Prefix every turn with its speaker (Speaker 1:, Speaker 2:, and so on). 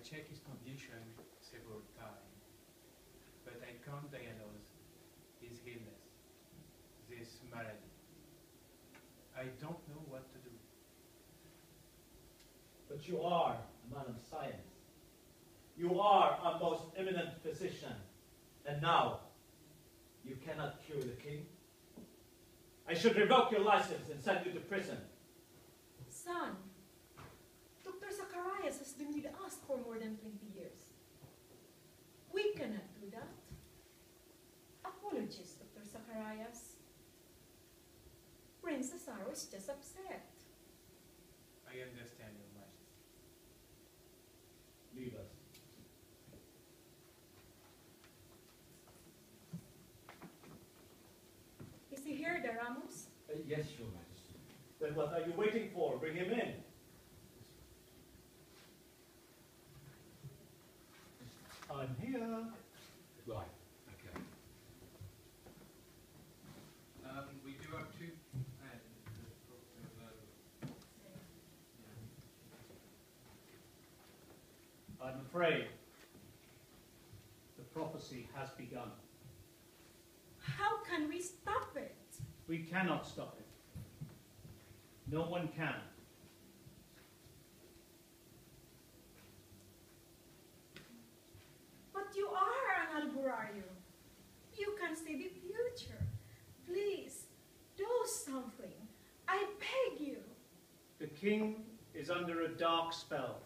Speaker 1: checked his condition several times, but I can't diagnose his illness, this malady. I don't know what to do.
Speaker 2: But you are a man of science. You are a most eminent physician. And now, you cannot cure the king? I should revoke your license and send you to prison.
Speaker 3: Son, Dr. Zacharias has been with us for more than 20 years. We cannot do that. Apologies, Dr. Zacharias. Princess Aro is just upset.
Speaker 1: I understand, Your Majesty.
Speaker 2: Leave us.
Speaker 3: Is he here, De Ramos?
Speaker 4: Yes, Your Majesty.
Speaker 2: Then what are you waiting for? Bring him in. I'm here.
Speaker 4: Right, okay.
Speaker 1: We do have two.
Speaker 5: I'm afraid the prophecy has begun.
Speaker 3: How can we stop it?
Speaker 5: We cannot stop it. No one can.
Speaker 3: But you are an Alburario. You can see the future. Please, do something. I beg you.
Speaker 5: The king is under a dark spell.